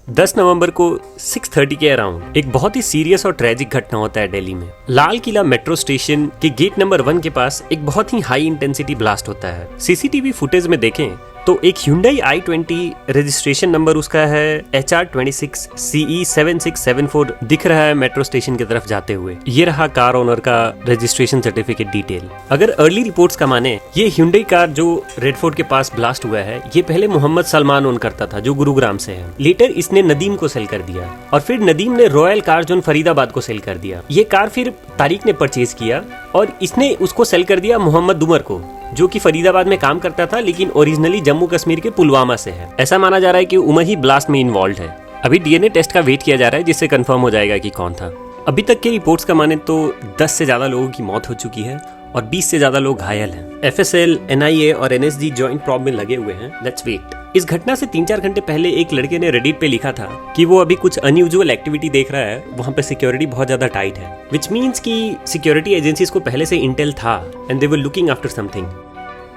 10 नवंबर को 6:30 के अराउंड एक बहुत ही सीरियस और ट्रेजिक घटना होता है दिल्ली में। लाल किला मेट्रो स्टेशन के गेट नंबर 1 के पास एक बहुत ही हाई इंटेंसिटी ब्लास्ट होता है। सीसीटीवी फुटेज में देखें तो एक Hyundai i20 रजिस्ट्रेशन नंबर उसका है HR26CE7674 दिख रहा है मेट्रो स्टेशन की तरफ जाते हुए। ये रहा कार ओनर का रजिस्ट्रेशन सर्टिफिकेट डिटेल। अगर अर्ली रिपोर्ट्स का माने, ये Hyundai कार जो रेड फोर्ट के पास ब्लास्ट हुआ है, ये पहले मोहम्मद सलमान ओन करता था जो गुरुग्राम से है। लेटर इसने नदीम को सेल कर दिया और फिर नदीम ने रॉयल कार जोन फरीदाबाद को सेल कर दिया। ये कार फिर तारिक ने परचेज किया और इसने उसको सेल कर दिया मोहम्मद उमर को, जो कि फरीदाबाद में काम करता था लेकिन ओरिजिनली जम्मू कश्मीर के पुलवामा से है। ऐसा माना जा रहा है कि उमर ही ब्लास्ट में इन्वॉल्व है। अभी डीएनए टेस्ट का वेट किया जा रहा है जिससे कंफर्म हो जाएगा कि कौन था। अभी तक के रिपोर्ट्स का माने तो 10 से ज्यादा लोगों की मौत हो चुकी है और 20 से ज्यादा लोग घायल हैं। एफएसएल, एनआईए और एनएसजी जॉइंट प्रॉब में लगे हुए हैं। Let's wait. इस घटना से 3-4 घंटे पहले एक लड़के ने रेडिट पे लिखा था कि वो अभी कुछ अनयूजुअल एक्टिविटी देख रहा है, वहाँ पे सिक्योरिटी बहुत ज्यादा टाइट है, विच मीन्स कि सिक्योरिटी एजेंसीज को पहले से इंटेल था and they were looking after something.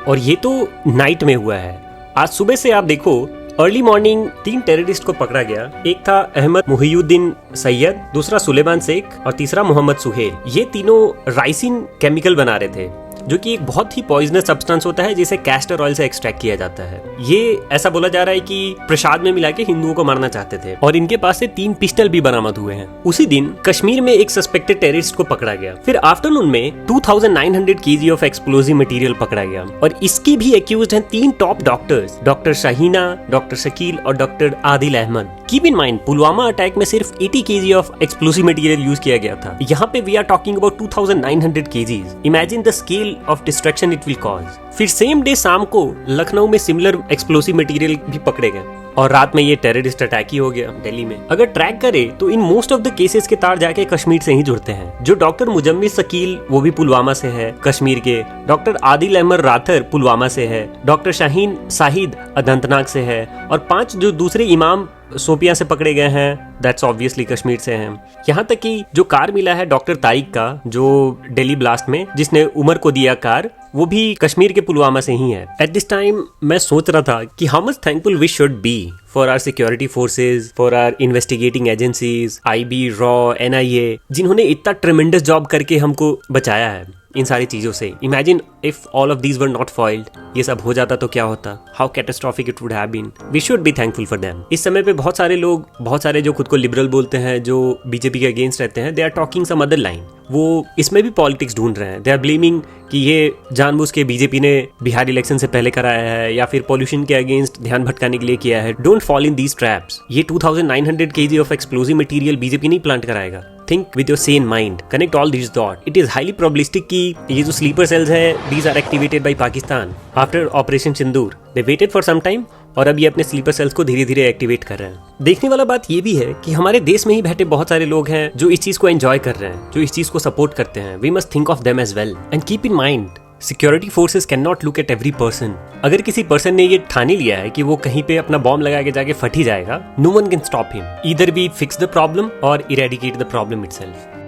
और ये तो नाइट में हुआ है। आज सुबह से आप देखो, अर्ली मॉर्निंग 3 टेररिस्ट को पकड़ा गया। एक था अहमद मुहियुद्दीन सैयद, दूसरा सुलेमान शेख और तीसरा मोहम्मद सुहेल। ये तीनों राइसिन केमिकल बना रहे थे जो कि एक बहुत ही पॉइजनस सब्सटेंस होता है जिसे कैस्टर ऑयल से एक्सट्रैक्ट किया जाता है। ये ऐसा बोला जा रहा है कि प्रसाद में मिला के हिंदुओं को मारना चाहते थे और इनके पास से 3 पिस्टल भी बरामद हुए हैं। उसी दिन कश्मीर में एक सस्पेक्टेड टेररिस्ट को पकड़ा गया। फिर आफ्टरनून में 2900 kg ऑफ एक्सप्लोजिव मटेरियल पकड़ा गया और इसकी भी एक्यूज्ड हैं 3 top doctors, doctor Shaheena, doctor Shakeel और doctor Adil Ahmad. Keep in mind, Pulwama attack में सिर्फ 80 kg of explosive material use किया गया था। यहाँ पे we are talking about 2900 kg। Imagine the scale of destruction it will cause. फिर सेम डे शाम को लखनऊ में सिमिलर एक्सप्लोसिव मटेरियल भी पकड़े गए और रात में ये टेररिस्ट अटैक ही हो गया दिल्ली में। अगर ट्रैक करें तो in most of the cases के तार जाके कश्मीर से ही जुड़ते हैं। जो डॉक्टर मुजम्मिल शकील वो भी पुलवामा से है कश्मीर के, डॉक्टर आदिल अहमद राथर पुलवामा से है, डॉक्टर शाहीन शाहिद अनंतनाग से है और 5 जो दूसरे इमाम सोपिया से पकड़े गए हैं, दैट्स ऑब्वियसली कश्मीर से हैं। यहाँ तक कि जो कार मिला है डॉक्टर तारिक का, जो दिल्ली ब्लास्ट में जिसने उमर को दिया कार, वो भी कश्मीर के पुलवामा से ही है। एट दिस टाइम मैं सोच रहा था कि how much thankful we should be for our security forces, for our investigating agencies, IB, रॉ, एनआईए, जिन्होंने इतना ट्रेमेंडस जॉब करके हमको बचाया है इन सारी चीजों से। Imagine if all of these were not foiled, ये सब हो जाता तो क्या होता, how catastrophic it would have been. We should be thankful for them. इस समय पे बहुत सारे लोग, बहुत सारे जो खुद को लिबरल बोलते हैं, जो बीजेपी के अगेंस्ट रहते हैं, they are talking some other line. वो इसमें भी पॉलिटिक्स ढूंढ रहे हैं। दे आर ब्लेमिंग कि ये जानबूझ के बीजेपी ने बिहार इलेक्शन से पहले कराया है या फिर पॉल्यूशन के अगेंस्ट ध्यान भटकाने के लिए किया है। Don't fall in these traps. ये 2900 kg of explosive material BJP नहीं प्लांट कराएगा। Think with your sane mind. Connect all these dots. It is highly probabilistic कि ये जो sleeper cells है, these are activated by Pakistan after Operation Sindoor. They waited for some time और अब ये अपने sleeper cells को धीरे धीरे एक्टिवेट कर रहे हैं। देखने वाला बात ये भी है कि हमारे देश में ही बैठे बहुत सारे लोग हैं जो इस चीज को एंजॉय कर रहे हैं, जो इस चीज को सपोर्ट करते हैं। We must think of them as well and keep in mind. Security forces can not look at every person. अगर किसी पर्सन ने ये ठानी लिया है कि वो कहीं पे अपना बॉम्ब लगा के जाके फट ही जाएगा, no one can stop him. Either we fix the problem और इरेडिकेट द प्रॉब्लम इटसेल्फ।